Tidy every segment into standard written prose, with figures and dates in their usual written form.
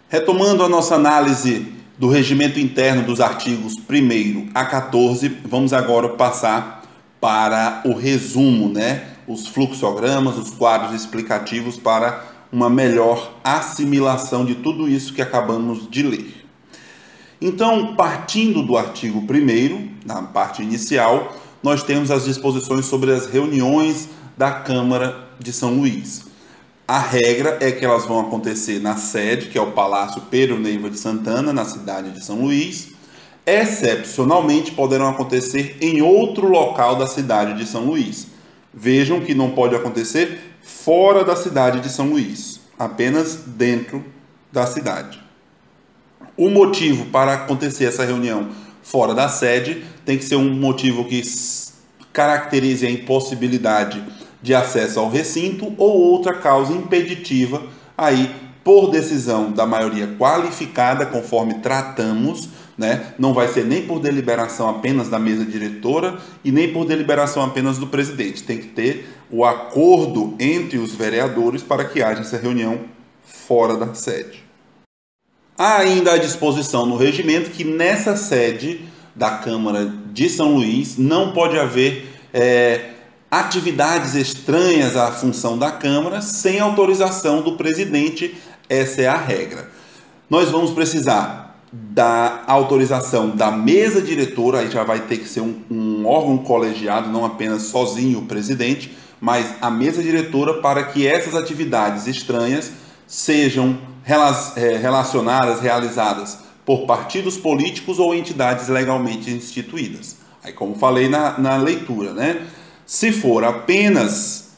Retomando a nossa análise do regimento interno dos artigos 1º a 14, vamos agora passar para o resumo, os fluxogramas, os quadros explicativos para uma melhor assimilação de tudo isso que acabamos de ler. Então, partindo do artigo 1º, na parte inicial, nós temos as disposições sobre as reuniões da Câmara de São Luís. A regra é que elas vão acontecer na sede, que é o Palácio Pedro Neiva de Santana, na cidade de São Luís. Excepcionalmente, poderão acontecer em outro local da cidade de São Luís. Vejam que não pode acontecer fora da cidade de São Luís, apenas dentro da cidade. O motivo para acontecer essa reunião fora da sede tem que ser um motivo que caracterize a impossibilidade de acesso ao recinto ou outra causa impeditiva, aí por decisão da maioria qualificada, conforme tratamos, não vai ser nem por deliberação apenas da mesa diretora e nem por deliberação apenas do presidente. Tem que ter o acordo entre os vereadores para que haja essa reunião fora da sede. Há ainda a disposição no regimento que nessa sede da Câmara de São Luís não pode haver atividades estranhas à função da Câmara sem autorização do presidente. Essa é a regra. Nós vamos precisar da autorização da mesa diretora, aí já vai ter que ser um órgão colegiado, não apenas sozinho o presidente, mas a mesa diretora, para que essas atividades estranhas sejam relacionadas, realizadas por partidos políticos ou entidades legalmente instituídas. Aí, como falei na leitura, se for apenas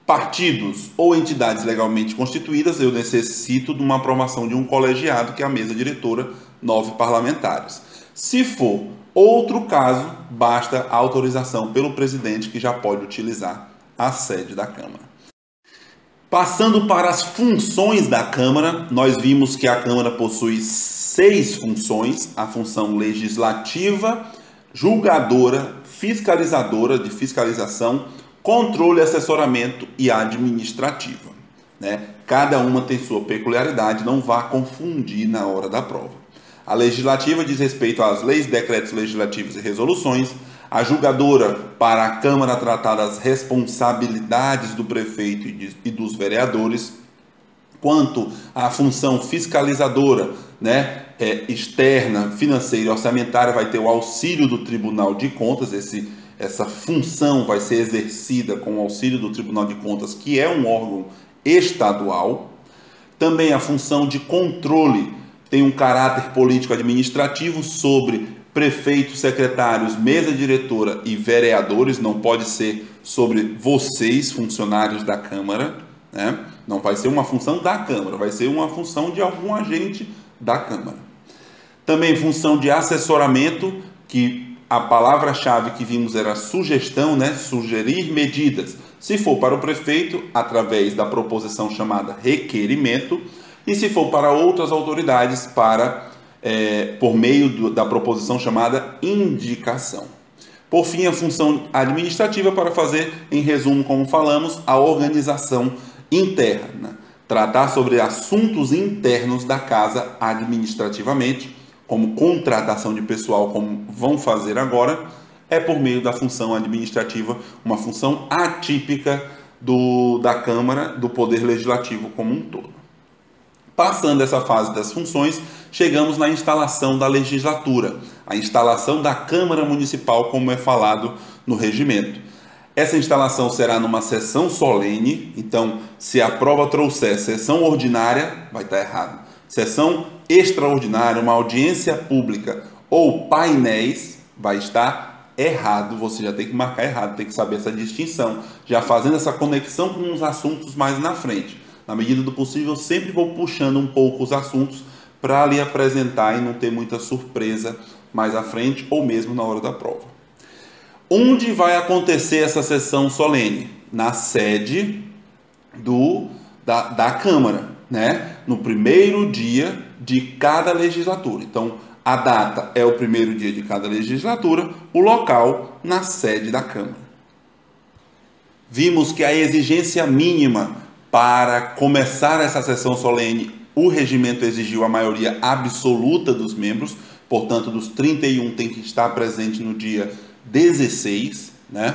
partidos ou entidades legalmente constituídas, eu necessito de uma aprovação de um colegiado, que é a mesa diretora, 9 parlamentares. Se for outro caso, basta a autorização pelo presidente, que já pode utilizar a sede da Câmara. Passando para as funções da Câmara, nós vimos que a Câmara possui 6 funções: a função legislativa, julgadora, fiscalizadora, de fiscalização, controle, assessoramento e administrativa. Cada uma tem sua peculiaridade, não vá confundir na hora da prova. A legislativa diz respeito às leis, decretos legislativos e resoluções. A julgadora, para a Câmara tratar das responsabilidades do prefeito e dos vereadores. Quanto à função fiscalizadora, externa, financeira e orçamentária, vai ter o auxílio do Tribunal de Contas. Essa função vai ser exercida com o auxílio do Tribunal de Contas, que é um órgão estadual. Também a função de controle tem um caráter político-administrativo sobre prefeitos, secretários, mesa diretora e vereadores. Não pode ser sobre vocês, funcionários da Câmara, Não vai ser uma função da Câmara, vai ser uma função de algum agente da Câmara. Também função de assessoramento, que a palavra-chave que vimos era sugestão, sugerir medidas. Se for para o prefeito, através da proposição chamada requerimento, e se for para outras autoridades, por meio da proposição chamada indicação. Por fim, a função administrativa, para fazer, em resumo, como falamos, a organização interna. Tratar sobre assuntos internos da casa administrativamente, como contratação de pessoal, como vão fazer agora, é por meio da função administrativa, uma função atípica da Câmara, do Poder Legislativo como um todo. Passando essa fase das funções, chegamos na instalação da legislatura, a instalação da Câmara Municipal, como é falado no regimento. Essa instalação será numa sessão solene. Então, se a prova trouxer sessão ordinária, vai estar errado. Sessão extraordinária, uma audiência pública ou painéis, vai estar errado. Você já tem que marcar errado, tem que saber essa distinção, já fazendo essa conexão com os assuntos mais na frente. Na medida do possível, eu sempre vou puxando um pouco os assuntos para lhe apresentar e não ter muita surpresa mais à frente ou mesmo na hora da prova. Onde vai acontecer essa sessão solene? Na sede da Câmara, no primeiro dia de cada legislatura. Então, A data é o primeiro dia de cada legislatura, o local na sede da Câmara. Vimos que a exigência mínima para começar essa sessão solene, o regimento exigiu a maioria absoluta dos membros, portanto, dos 31 tem que estar presente no dia 16, né?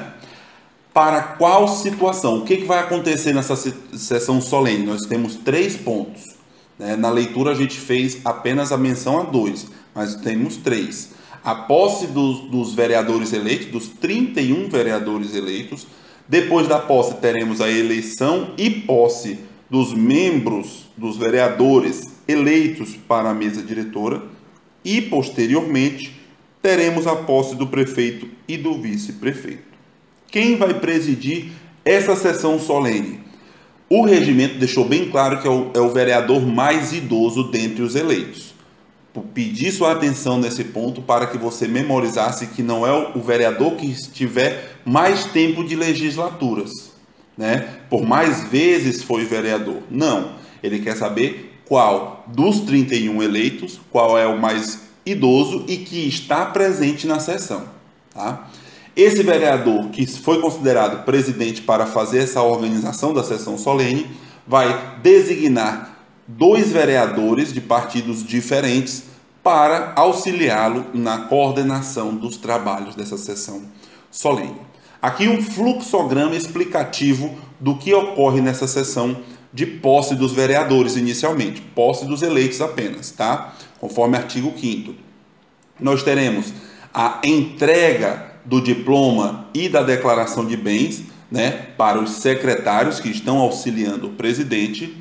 Para qual situação? O que vai acontecer nessa sessão solene? Nós temos 3 pontos. Né? Na leitura a gente fez apenas a menção a 2, mas temos 3. A posse dos vereadores eleitos, dos 31 vereadores eleitos. Depois da posse teremos a eleição e posse dos membros, dos vereadores eleitos para a mesa diretora. E, posteriormente, teremos a posse do prefeito e do vice-prefeito. Quem vai presidir essa sessão solene? O regimento deixou bem claro que é o vereador mais idoso dentre os eleitos. Pedi sua atenção nesse ponto para que você memorizasse que não é o vereador que estiver mais tempo de legislaturas, né? Por mais vezes foi vereador. Não, ele quer saber qual dos 31 eleitos, qual é o mais idoso e que está presente na sessão, tá? Esse vereador que foi considerado presidente para fazer essa organização da sessão solene vai designar 2 vereadores de partidos diferentes para auxiliá-lo na coordenação dos trabalhos dessa sessão solene. Aqui um fluxograma explicativo do que ocorre nessa sessão de posse dos vereadores inicialmente, posse dos eleitos apenas, tá? Conforme artigo 5º. Nós teremos a entrega do diploma e da declaração de bens, né, para os secretários que estão auxiliando o presidente.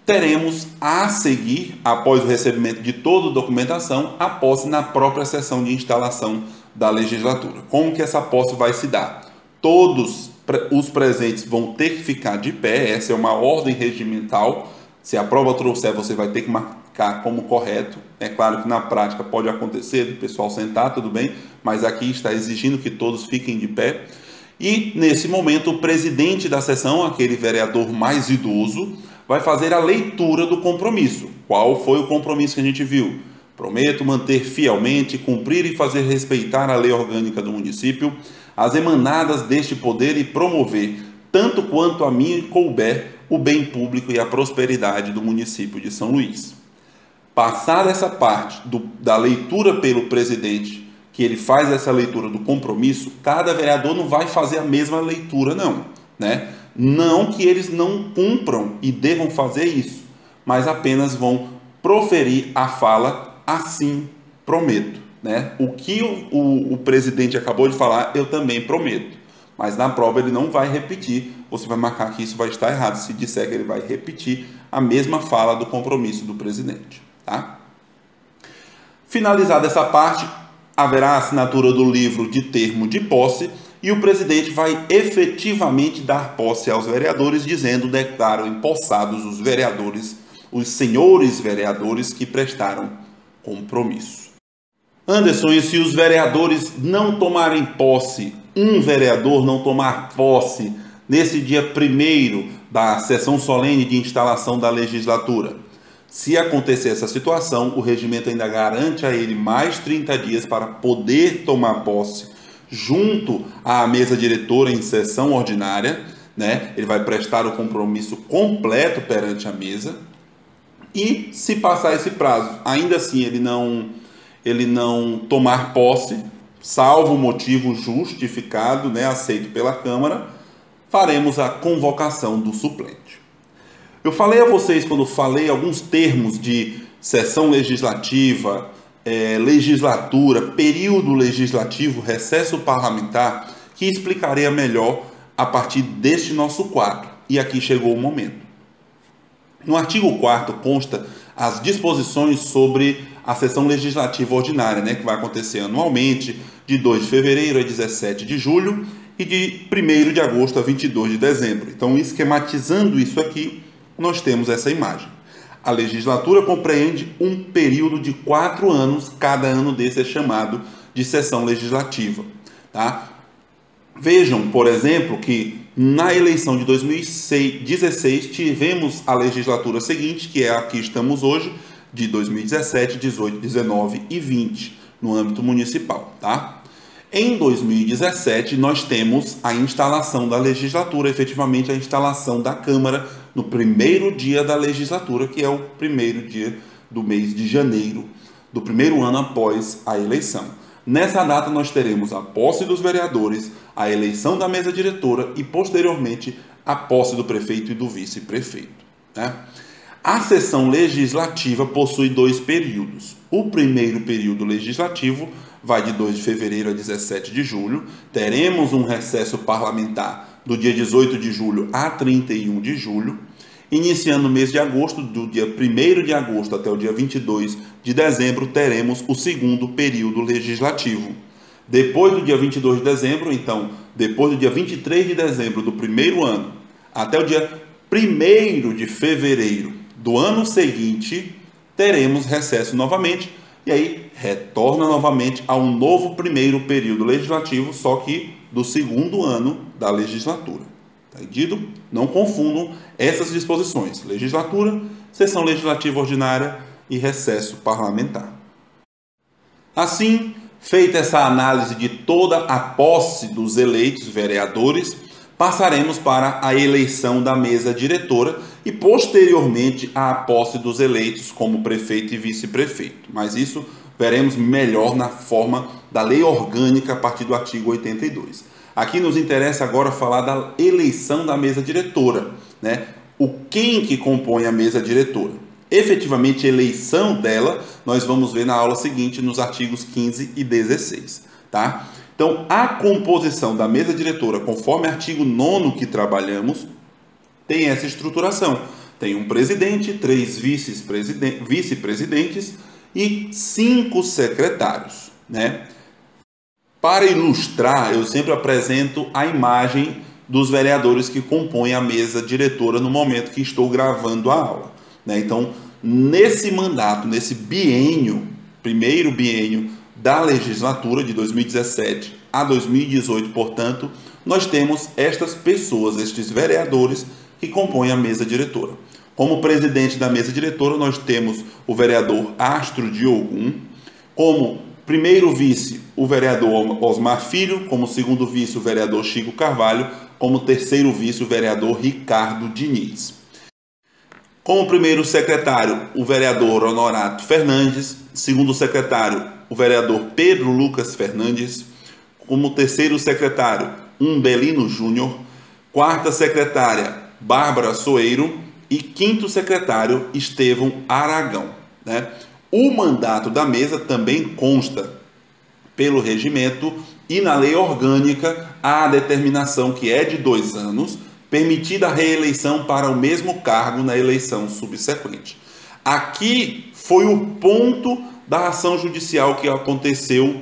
Teremos a seguir, após o recebimento de toda a documentação, a posse na própria sessão de instalação da legislatura. Como que essa posse vai se dar? Todos os presentes vão ter que ficar de pé, essa é uma ordem regimental. Se a prova trouxer, você vai ter que marcar como correto. É claro que na prática pode acontecer do pessoal sentar, tudo bem, mas aqui está exigindo que todos fiquem de pé. E nesse momento o presidente da sessão, aquele vereador mais idoso, vai fazer a leitura do compromisso. Qual foi o compromisso que a gente viu? Prometo manter fielmente, cumprir e fazer respeitar a lei orgânica do município, as emanadas deste poder e promover, tanto quanto a mim couber, o bem público e a prosperidade do município de São Luís. Passada essa parte da leitura pelo presidente, que ele faz essa leitura do compromisso, cada vereador não vai fazer a mesma leitura não, né? Não que eles não cumpram e devam fazer isso, mas apenas vão proferir a fala assim prometo, né? O que o presidente acabou de falar, eu também prometo. Mas na prova ele não vai repetir, você vai marcar que isso vai estar errado, se disser que ele vai repetir a mesma fala do compromisso do presidente, tá? Finalizada essa parte, haverá a assinatura do livro de termo de posse e o presidente vai efetivamente dar posse aos vereadores, dizendo: declaro empossados os vereadores, os senhores vereadores que prestaram compromisso. Anderson, e se os vereadores não tomarem posse, um vereador não tomar posse nesse dia 1º da sessão solene de instalação da legislatura? Se acontecer essa situação, o regimento ainda garante a ele mais 30 dias para poder tomar posse junto à mesa diretora em sessão ordinária, né? Ele vai prestar o compromisso completo perante a mesa. E se passar esse prazo, ainda assim ele não tomar posse, salvo motivo justificado, né, aceito pela Câmara, faremos a convocação do suplente. Eu falei a vocês, quando falei alguns termos de sessão legislativa, legislatura, período legislativo, recesso parlamentar, que explicaria melhor a partir deste nosso quadro. E aqui chegou o momento. No artigo 4º consta as disposições sobre a sessão legislativa ordinária, né, que vai acontecer anualmente, de 2 de fevereiro a 17 de julho e de 1º de agosto a 22 de dezembro. Então, esquematizando isso aqui, nós temos essa imagem. A legislatura compreende um período de 4 anos, cada ano desse é chamado de sessão legislativa, tá? Vejam, por exemplo, que na eleição de 2016 tivemos a legislatura seguinte, que é a que estamos hoje, de 2017, 18, 19 e 20 no âmbito municipal, tá? Em 2017, nós temos a instalação da legislatura, efetivamente a instalação da Câmara no primeiro dia da legislatura, que é o primeiro dia do mês de janeiro, do primeiro ano após a eleição. Nessa data, nós teremos a posse dos vereadores, a eleição da mesa diretora e, posteriormente, a posse do prefeito e do vice-prefeito, né? A sessão legislativa possui 2 períodos. O primeiro período legislativo vai de 2 de fevereiro a 17 de julho. Teremos um recesso parlamentar do dia 18 de julho a 31 de julho. Iniciando o mês de agosto, do dia 1º de agosto até o dia 22 de dezembro, teremos o segundo período legislativo. Depois do dia 22 de dezembro, então, depois do dia 23 de dezembro do primeiro ano, até o dia 1º de fevereiro do ano seguinte, teremos recesso novamente, e aí retorna novamente a um novo primeiro período legislativo, só que do segundo ano da legislatura. Tá entendido? Não confundam essas disposições: legislatura, sessão legislativa ordinária e recesso parlamentar. Assim, feita essa análise de toda a posse dos eleitos vereadores, passaremos para a eleição da mesa diretora e, posteriormente, a posse dos eleitos como prefeito e vice-prefeito. Mas isso veremos melhor na forma da lei orgânica a partir do artigo 82. Aqui nos interessa agora falar da eleição da mesa diretora, né? Quem que compõe a mesa diretora? Efetivamente, a eleição dela nós vamos ver na aula seguinte, nos artigos 15 e 16, tá? Então, a composição da mesa diretora, conforme o artigo 9º que trabalhamos, tem essa estruturação. Tem um presidente, 3 vice-presidentes e 5 secretários, né? Para ilustrar, eu sempre apresento a imagem dos vereadores que compõem a mesa diretora no momento que estou gravando a aula, né? Então, nesse mandato, nesse biênio, primeiro biênio da legislatura de 2017 a 2018, portanto, nós temos estas pessoas, estes vereadores que compõem a mesa diretora. Como presidente da mesa diretora, nós temos o vereador Astro Diogun, como primeiro vice, o vereador Osmar Filho, como segundo vice, o vereador Chico Carvalho, como terceiro vice, o vereador Ricardo Diniz. Como primeiro secretário, o vereador Honorato Fernandes, segundo secretário, o vereador Pedro Lucas Fernandes, como terceiro secretário, Umbelino Júnior, quarta secretária, Bárbara Soeiro e quinto secretário, Estevão Aragão, né? O mandato da mesa também consta pelo regimento e na lei orgânica a determinação que é de 2 anos, permitida a reeleição para o mesmo cargo na eleição subsequente. Aqui foi o ponto da ação judicial que aconteceu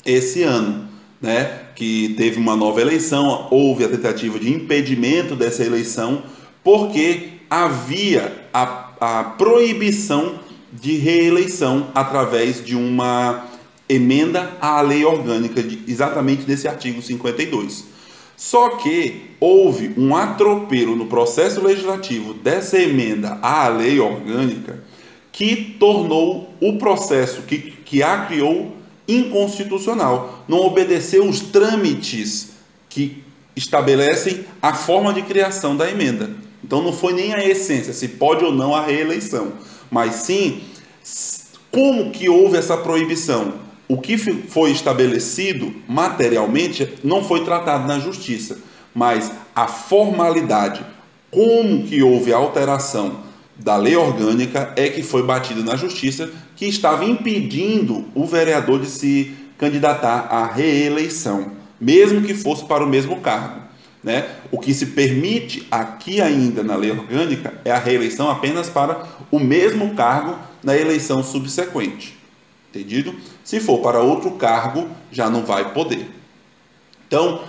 esse ano, né? Que teve uma nova eleição, houve a tentativa de impedimento dessa eleição, porque havia a proibição de reeleição através de uma emenda à lei orgânica, exatamente desse artigo 52. Só que houve um atropelo no processo legislativo dessa emenda à lei orgânica que tornou o processo que a criou inconstitucional. Não obedeceu os trâmites que estabelecem a forma de criação da emenda. Então não foi nem a essência, se pode ou não a reeleição, mas sim como que houve essa proibição. O que foi estabelecido materialmente não foi tratado na justiça, mas a formalidade, como que houve a alteração da lei orgânica é que foi batida na justiça, que estava impedindo o vereador de se candidatar à reeleição, mesmo que fosse para o mesmo cargo, né? O que se permite aqui ainda na lei orgânica é a reeleição apenas para o mesmo cargo na eleição subsequente. Entendido? Se for para outro cargo, já não vai poder. Então,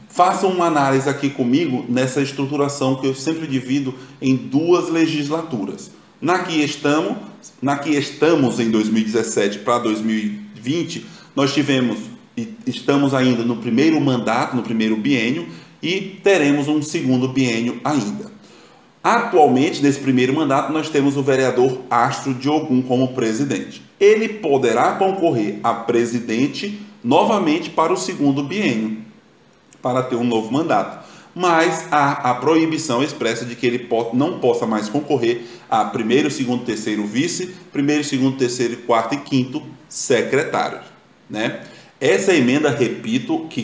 façam uma análise aqui comigo nessa estruturação que eu sempre divido em 2 legislaturas. Na que estamos em 2017 para 2020, nós tivemos e estamos ainda no primeiro mandato, no primeiro biênio, e teremos um segundo biênio ainda. Atualmente, nesse primeiro mandato, nós temos o vereador Astro Diogun como presidente. Ele poderá concorrer a presidente novamente para o segundo biênio, para ter um novo mandato. Mas há a proibição expressa de que ele não possa mais concorrer a primeiro, segundo, terceiro vice, primeiro, segundo, terceiro, quarto e quinto secretários, né? Essa emenda, repito, que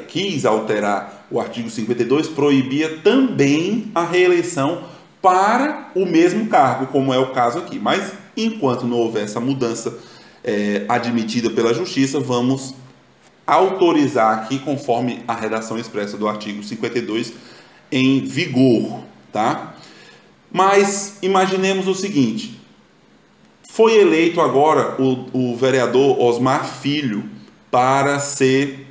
quis alterar o artigo 52, proibia também a reeleição para o mesmo cargo, como é o caso aqui. Mas, enquanto não houver essa mudança admitida pela Justiça, vamos autorizar aqui, conforme a redação expressa do artigo 52 em vigor, tá? Mas imaginemos o seguinte: foi eleito agora o vereador Osmar Filho para ser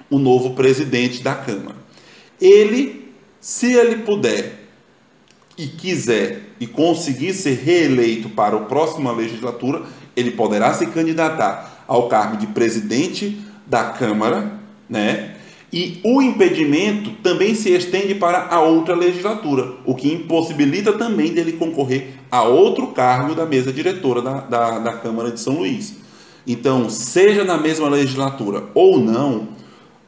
o novo presidente da Câmara. Ele, se ele puder e quiser e conseguir ser reeleito para a próxima legislatura, ele poderá se candidatar ao cargo de presidente da Câmara, né? E o impedimento também se estende para a outra legislatura, o que impossibilita também dele concorrer a outro cargo da mesa diretora da Câmara de São Luís. Então, seja na mesma legislatura ou não,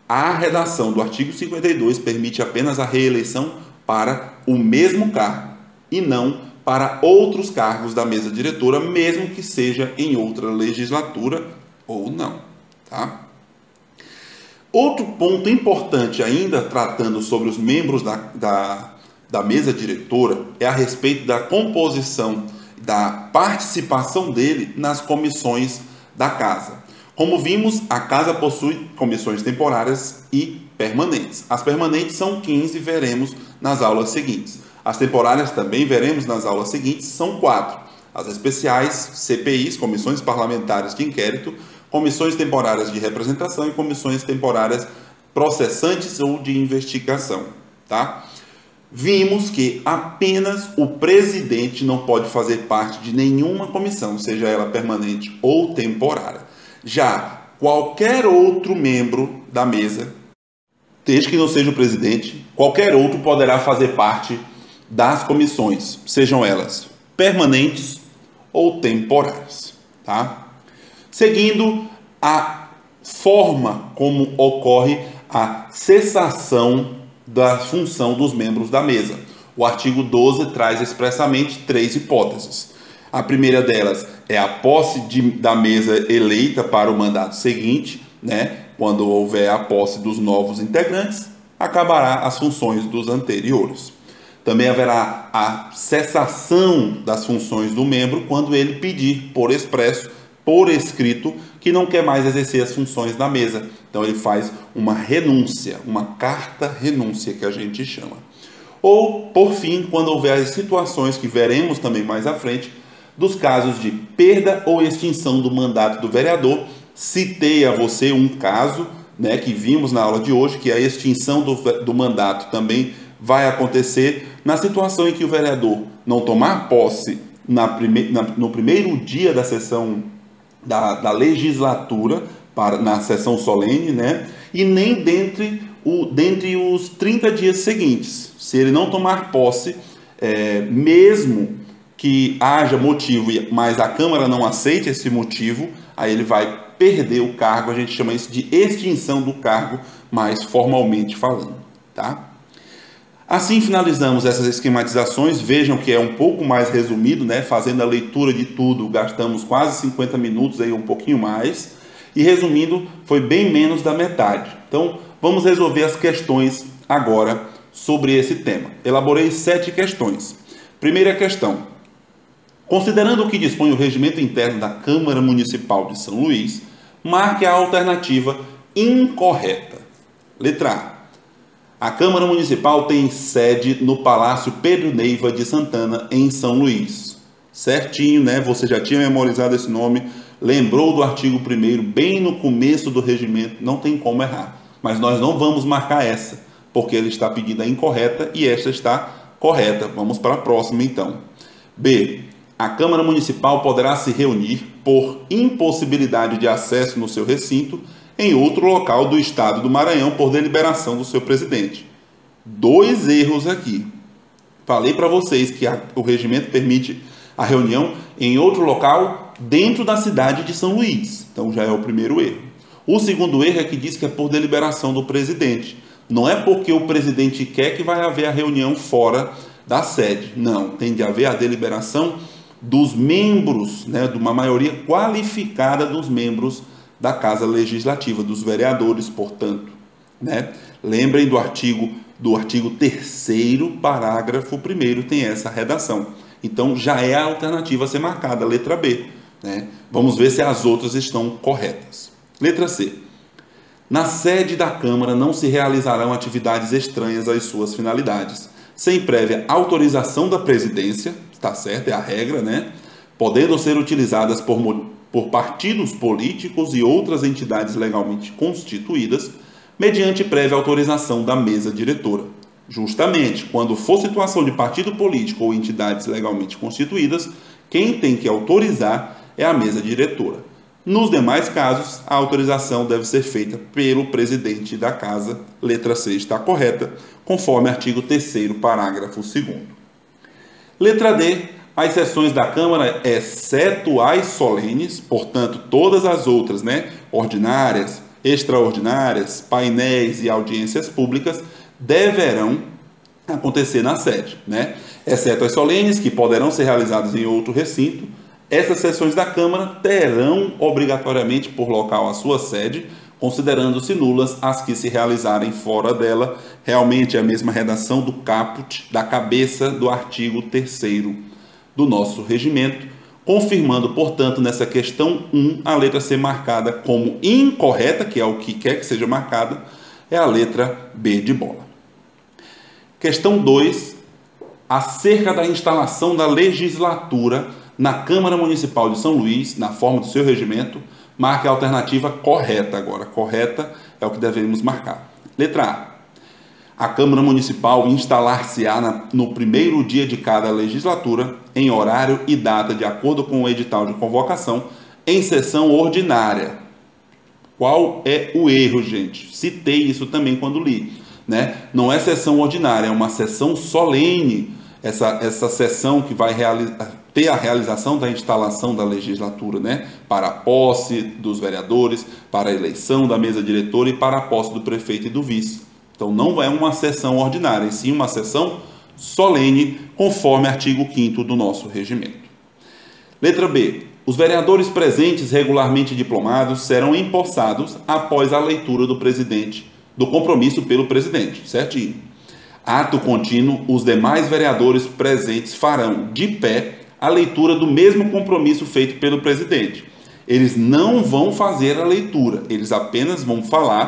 a redação do artigo 52 permite apenas a reeleição para o mesmo cargo e não para outros cargos da mesa diretora, mesmo que seja em outra legislatura ou não, tá? Outro ponto importante ainda, tratando sobre os membros da mesa diretora, é a respeito da composição, da participação dele nas comissões da casa. Como vimos, a casa possui comissões temporárias e permanentes. As permanentes são 15, veremos nas aulas seguintes. As temporárias também veremos nas aulas seguintes, são 4. As especiais, CPIs, comissões parlamentares de inquérito, comissões temporárias de representação e comissões temporárias processantes ou de investigação, tá? Vimos que apenas o presidente não pode fazer parte de nenhuma comissão, seja ela permanente ou temporária. Já qualquer outro membro da mesa, desde que não seja o presidente, qualquer outro poderá fazer parte das comissões, sejam elas permanentes ou temporárias, tá? Seguindo a forma como ocorre a cessação da função dos membros da mesa. O artigo 12 traz expressamente 3 hipóteses. A primeira delas é a posse da mesa eleita para o mandato seguinte, né? Quando houver a posse dos novos integrantes, acabará as funções dos anteriores. Também haverá a cessação das funções do membro quando ele pedir por expresso, por escrito, que não quer mais exercer as funções da mesa. Então ele faz uma renúncia, uma carta renúncia que a gente chama. Ou, por fim, quando houver as situações que veremos também mais à frente, dos casos de perda ou extinção do mandato do vereador. Citei a você um caso, né, que vimos na aula de hoje, que a extinção do mandato também vai acontecer na situação em que o vereador não tomar posse no primeiro dia da sessão da legislatura, na sessão solene, né? E nem dentre os 30 dias seguintes. Se ele não tomar posse, mesmo que haja motivo, mas a Câmara não aceite esse motivo, aí ele vai perder o cargo. A gente chama isso de extinção do cargo, mais formalmente falando, tá? Assim finalizamos essas esquematizações. Vejam que é um pouco mais resumido, né? Fazendo a leitura de tudo, gastamos quase 50 minutos, aí um pouquinho mais. E resumindo, foi bem menos da metade. Então, vamos resolver as questões agora sobre esse tema. Elaborei 7 questões. Primeira questão. Considerando o que dispõe o regimento interno da Câmara Municipal de São Luís, marque a alternativa incorreta. Letra A. A Câmara Municipal tem sede no Palácio Pedro Neiva de Santana, em São Luís. Certinho, né? Você já tinha memorizado esse nome, lembrou do artigo 1º, bem no começo do regimento, não tem como errar. Mas nós não vamos marcar essa, porque ele está pedindo a incorreta e esta está correta. Vamos para a próxima, então. B. A Câmara Municipal poderá se reunir, por impossibilidade de acesso no seu recinto, em outro local do estado do Maranhão por deliberação do seu presidente. 2 erros aqui. Falei para vocês que o regimento permite a reunião em outro local dentro da cidade de São Luís. Então já é o primeiro erro. O segundo erro é que diz que é por deliberação do presidente. Não é porque o presidente quer que vai haver a reunião fora da sede. Não, tem de haver a deliberação dos membros, né, de uma maioria qualificada dos membros da Casa Legislativa, dos vereadores, portanto. Né? Lembrem do artigo 3º, parágrafo 1º, tem essa redação. Então já é a alternativa a ser marcada, a letra B. Né? Vamos ver se as outras estão corretas. Letra C. Na sede da Câmara não se realizarão atividades estranhas às suas finalidades, sem prévia autorização da presidência, está certo, é a regra, né? Podendo ser utilizadas por partidos políticos e outras entidades legalmente constituídas, mediante prévia autorização da mesa diretora. Justamente, quando for situação de partido político ou entidades legalmente constituídas, quem tem que autorizar é a mesa diretora. Nos demais casos, a autorização deve ser feita pelo presidente da Casa. Letra C está correta, conforme artigo 3º, parágrafo 2º. Letra D. As sessões da Câmara, exceto as solenes, portanto, todas as outras, né, ordinárias, extraordinárias, painéis e audiências públicas, deverão acontecer na sede, né? Exceto as solenes, que poderão ser realizadas em outro recinto. Essas sessões da Câmara terão obrigatoriamente por local a sua sede, considerando-se nulas as que se realizarem fora dela. Realmente é a mesma redação do caput, da cabeça do artigo 3º do nosso regimento, confirmando, portanto, nessa questão 1, a letra C marcada como incorreta, que é o que quer que seja marcada, é a letra B de bola. Questão 2, acerca da instalação da legislatura na Câmara Municipal de São Luís, na forma do seu regimento, marque a alternativa correta agora. Correta é o que devemos marcar. Letra A. A Câmara Municipal instalar-se-á no primeiro dia de cada legislatura, em horário e data de acordo com o edital de convocação, em sessão ordinária. Qual é o erro, gente? Citei isso também quando li. Né? Não é sessão ordinária, é uma sessão solene. Essa sessão que vai ter a realização da instalação da legislatura, né? Para a posse dos vereadores, para a eleição da mesa diretora e para a posse do prefeito e do vice. Então não é uma sessão ordinária, e sim uma sessão solene, conforme artigo 5º do nosso regimento. Letra B. Os vereadores presentes regularmente diplomados serão empossados após a leitura do compromisso pelo presidente, certinho. Ato contínuo, os demais vereadores presentes farão, de pé, a leitura do mesmo compromisso feito pelo presidente. Eles não vão fazer a leitura, eles apenas vão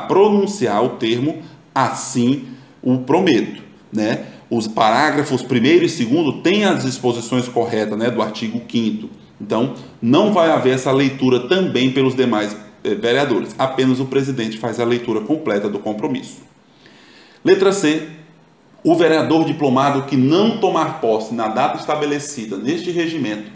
pronunciar o termo assim o prometo, né? Os parágrafos 1º e 2º têm as disposições corretas, né, do artigo 5º. Então, não vai haver essa leitura também pelos demais vereadores. Apenas o presidente faz a leitura completa do compromisso. Letra C. O vereador diplomado que não tomar posse na data estabelecida neste regimento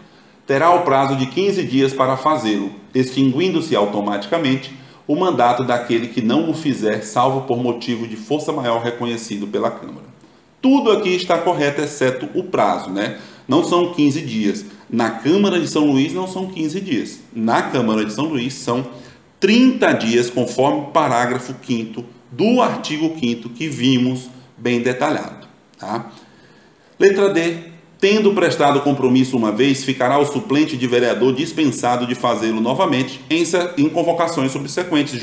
terá o prazo de 15 dias para fazê-lo, extinguindo-se automaticamente o mandato daquele que não o fizer, salvo por motivo de força maior reconhecido pela Câmara. Tudo aqui está correto, exceto o prazo, né? Não são 15 dias. Na Câmara de São Luís não são 15 dias. Na Câmara de São Luís são 30 dias, conforme o parágrafo 5º do artigo 5º que vimos bem detalhado. Tá? Letra D. Tendo prestado compromisso uma vez, ficará o suplente de vereador dispensado de fazê-lo novamente em convocações subsequentes.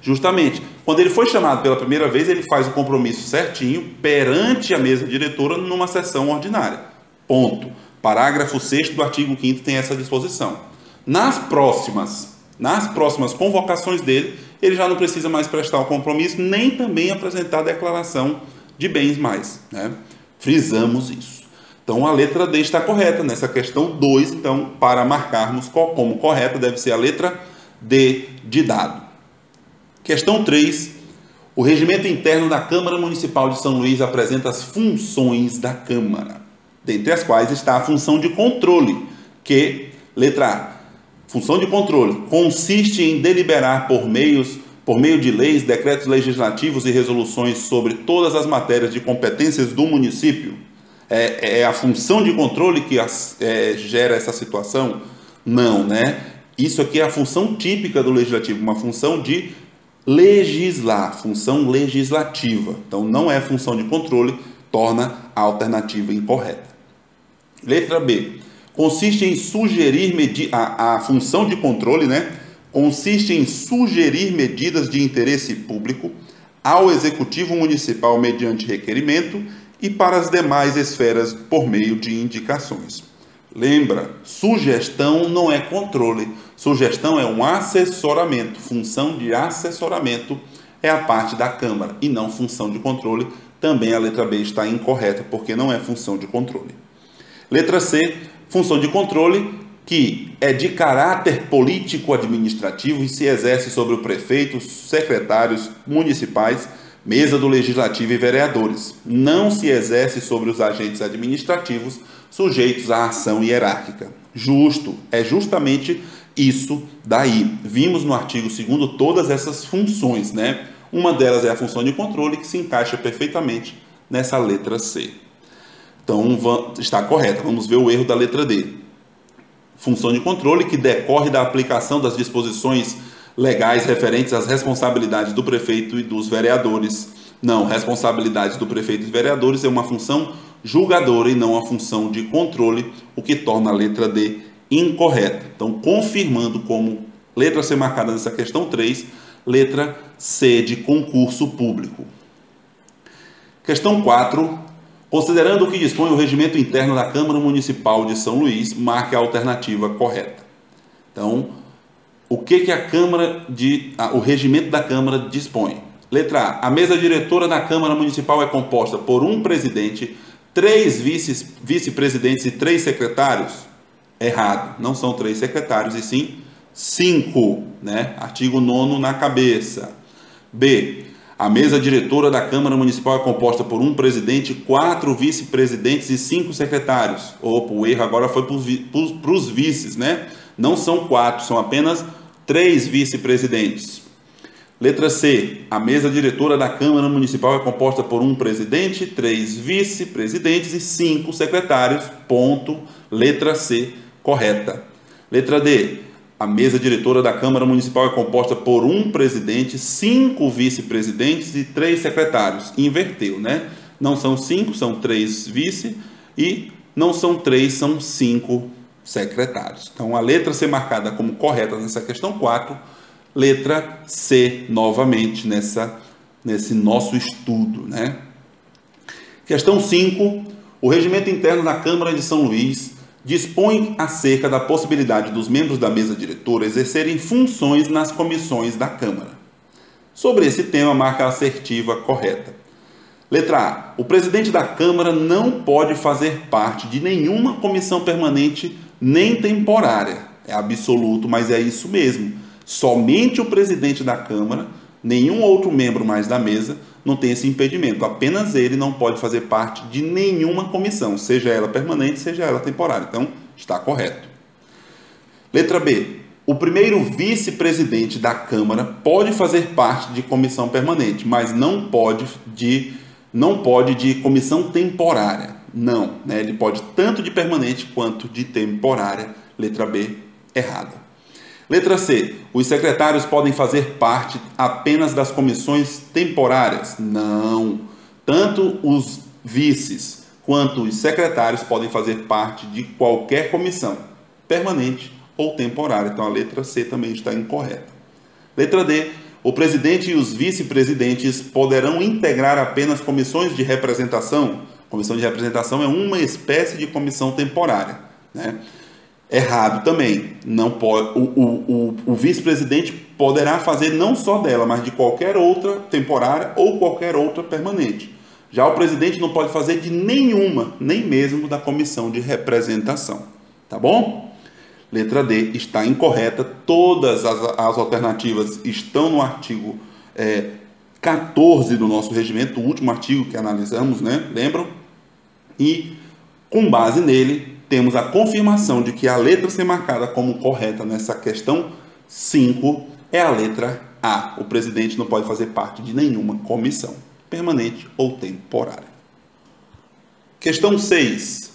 Justamente. Quando ele foi chamado pela primeira vez, ele faz o compromisso certinho perante a mesa diretora numa sessão ordinária. Ponto. Parágrafo 6º do artigo 5º tem essa disposição. Nas próximas convocações dele, ele já não precisa mais prestar o compromisso, nem também apresentar a declaração de bens mais. Né? Frisamos isso. Então, a letra D está correta. Nessa questão 2, então, para marcarmos como correta, deve ser a letra D de dado. Questão 3. O regimento interno da Câmara Municipal de São Luís apresenta as funções da Câmara, dentre as quais está a função de controle, que, letra A, função de controle consiste em deliberar por meio de leis, decretos legislativos e resoluções sobre todas as matérias de competências do município. É a função de controle que gera essa situação? Não, né? Isso aqui é a função típica do legislativo, uma função de legislar, função legislativa. Então, não é função de controle, torna a alternativa incorreta. Letra B. Consiste em sugerir a função de controle, né? Consiste em sugerir medidas de interesse público ao Executivo Municipal mediante requerimento e para as demais esferas por meio de indicações. Lembra, sugestão não é controle, sugestão é um assessoramento, função de assessoramento é a parte da Câmara e não função de controle. Também a letra B está incorreta porque não é função de controle. Letra C, função de controle que é de caráter político-administrativo e se exerce sobre o prefeito, secretários municipais, mesa do legislativo e vereadores. Não se exerce sobre os agentes administrativos sujeitos à ação hierárquica. Justo, é justamente isso daí. Vimos no artigo 2º todas essas funções, né? Uma delas é a função de controle que se encaixa perfeitamente nessa letra C. Então, está correta. Vamos ver o erro da letra D. Função de controle que decorre da aplicação das disposições legais referentes às responsabilidades do prefeito e dos vereadores. Não, responsabilidades do prefeito e dos vereadores é uma função julgadora e não a função de controle, o que torna a letra D incorreta. Então, confirmando como letra C marcada nessa questão 3, letra C de concurso público. Questão 4. Considerando o que dispõe o regimento interno da Câmara Municipal de São Luís, marque a alternativa correta. Então, o que o regimento da Câmara dispõe? Letra A. A mesa diretora da Câmara Municipal é composta por um presidente, 3 vice-presidentes e 3 secretários? Errado. Não são 3 secretários, e sim 5, né? Artigo 9º na cabeça. B. A mesa diretora da Câmara Municipal é composta por um presidente, 4 vice-presidentes e 5 secretários. Opa, o erro agora foi para os vices, né? Não são 4, são apenas 3 vice-presidentes. Letra C. A mesa diretora da Câmara Municipal é composta por um presidente, 3 vice-presidentes e 5 secretários. Ponto. Letra C, correta. Letra D. A mesa diretora da Câmara Municipal é composta por um presidente, 5 vice-presidentes e 3 secretários. Inverteu, né? Não são 5, são 3 vice e não são 3, são 5 secretários. Então, a letra C marcada como correta nessa questão 4, letra C novamente nesse nosso estudo, né? Questão 5. O regimento interno da Câmara de São Luís dispõe acerca da possibilidade dos membros da mesa diretora exercerem funções nas comissões da Câmara. Sobre esse tema, marca a assertiva correta. Letra A. O presidente da Câmara não pode fazer parte de nenhuma comissão permanente nem temporária. É absoluto, mas é isso mesmo. Somente o presidente da Câmara, nenhum outro membro mais da mesa, não tem esse impedimento. Apenas ele não pode fazer parte de nenhuma comissão, seja ela permanente, seja ela temporária. Então, está correto. Letra B. O primeiro vice-presidente da Câmara pode fazer parte de comissão permanente, mas não pode de comissão temporária. Não, né? Ele pode tanto de permanente quanto de temporária. Letra B, errada. Letra C. Os secretários podem fazer parte apenas das comissões temporárias? Não. Tanto os vices quanto os secretários podem fazer parte de qualquer comissão, permanente ou temporária. Então, a letra C também está incorreta. Letra D. O presidente e os vice-presidentes poderão integrar apenas comissões de representação. Comissão de representação é uma espécie de comissão temporária, né? Errado também. Não pode, o vice-presidente poderá fazer não só dela, mas de qualquer outra temporária ou qualquer outra permanente. Já o presidente não pode fazer de nenhuma, nem mesmo da comissão de representação. Tá bom? Letra D está incorreta. Todas as alternativas estão no artigo 14 do nosso regimento, o último artigo que analisamos, né? Lembram? E, com base nele, temos a confirmação de que a letra C marcada como correta nessa questão 5 é a letra A. O presidente não pode fazer parte de nenhuma comissão, permanente ou temporária. Questão 6.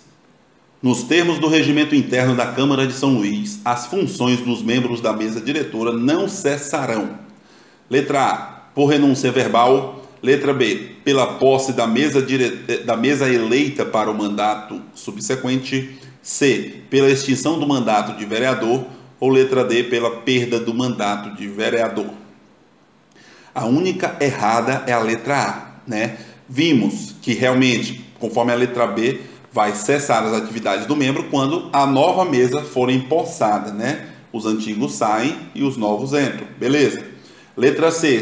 Nos termos do regimento interno da Câmara de São Luís, as funções dos membros da mesa diretora não cessarão. Letra A, por renúncia verbal. Letra B, pela posse da mesa eleita para o mandato subsequente. C, pela extinção do mandato de vereador. Ou letra D, pela perda do mandato de vereador. A única errada é a letra A, né? Vimos que realmente, conforme a letra B, vai cessar as atividades do membro quando a nova mesa for empossada, né? Os antigos saem e os novos entram, beleza? Letra C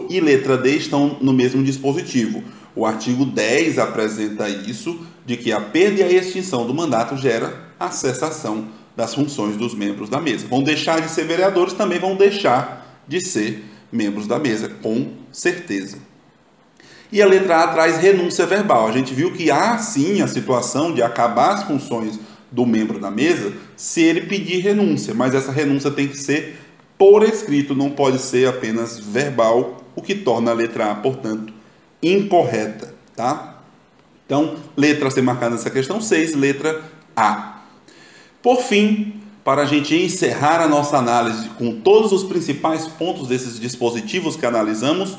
e letra D estão no mesmo dispositivo. O artigo 10 apresenta isso, de que a perda e a extinção do mandato gera a cessação das funções dos membros da mesa. Vão deixar de ser vereadores, também vão deixar de ser membros da mesa, com certeza. E a letra A traz renúncia verbal. A gente viu que há sim a situação de acabar as funções do membro da mesa se ele pedir renúncia, mas essa renúncia tem que ser por escrito, não pode ser apenas verbal, o que torna a letra A, portanto, incorreta, tá? Então, letra a ser marcada nessa questão 6, letra A. Por fim, para a gente encerrar a nossa análise com todos os principais pontos desses dispositivos que analisamos,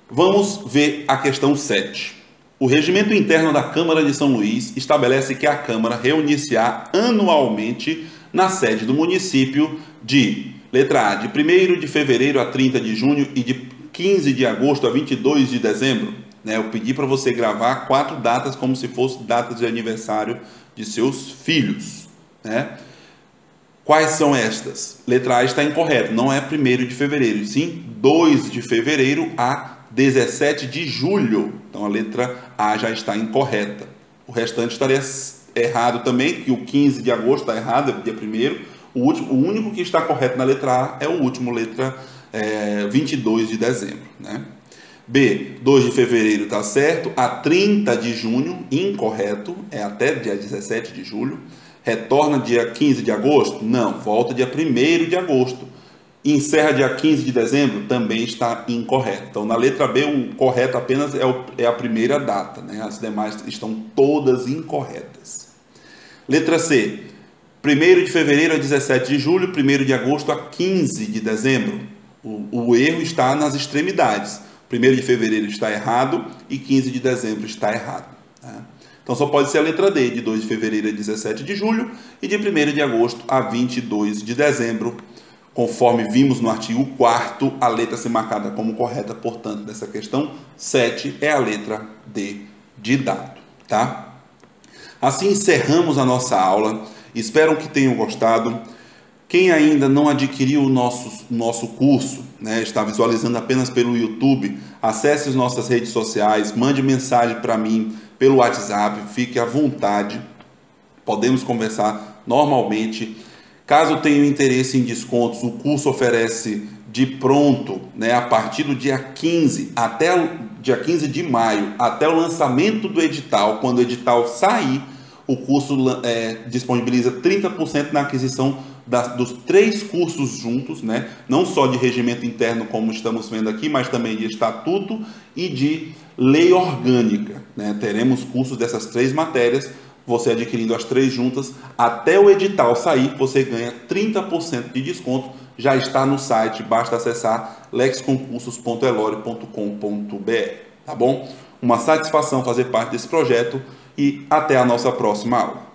vamos ver a questão 7. O regimento interno da Câmara de São Luís estabelece que a Câmara reunir-se-á anualmente na sede do município de, letra A, de 1º de fevereiro a 30 de junho e de 15 de agosto a 22 de dezembro. Né? Eu pedi para você gravar 4 datas como se fossem datas de aniversário de seus filhos. Né? Quais são estas? Letra A está incorreta, não é 1º de fevereiro, sim 2 de fevereiro a 17 de julho. Então a letra A já está incorreta. O restante estaria errado também, que o 15 de agosto está errado, é dia 1º. O único que está correto na letra A é o último, letra 22 de dezembro. Né? B, 2 de fevereiro está certo, a 30 de junho, incorreto, é até dia 17 de julho. Retorna dia 15 de agosto? Não, volta dia 1º de agosto. Encerra dia 15 de dezembro? Também está incorreto. Então, na letra B, o correto apenas é a primeira data, né? As demais estão todas incorretas. Letra C, 1º de fevereiro a 17 de julho, 1º de agosto a 15 de dezembro. O erro está nas extremidades. 1º de fevereiro está errado e 15 de dezembro está errado. Né? Então, só pode ser a letra D, de 2 de fevereiro a 17 de julho e de 1º de agosto a 22 de dezembro. Conforme vimos no artigo 4º, a letra a ser marcada como correta, portanto, nessa questão 7 é a letra D de dado. Tá? Assim encerramos a nossa aula. Espero que tenham gostado. Quem ainda não adquiriu o nosso curso, né, está visualizando apenas pelo YouTube, acesse as nossas redes sociais, mande mensagem para mim pelo WhatsApp, fique à vontade, podemos conversar normalmente. Caso tenham interesse em descontos, o curso oferece de pronto, né, a partir do dia 15 até o dia 15 de maio, até o lançamento do edital. Quando o edital sair, o curso disponibiliza 30% na aquisição dos 3 cursos juntos, né? Não só de regimento interno, como estamos vendo aqui, mas também de estatuto e de lei orgânica. Né? Teremos cursos dessas 3 matérias. Você adquirindo as 3 juntas, até o edital sair, você ganha 30% de desconto. Já está no site, basta acessar lexconcursos.elore.com.br. Tá bom? Uma satisfação fazer parte desse projeto e até a nossa próxima aula.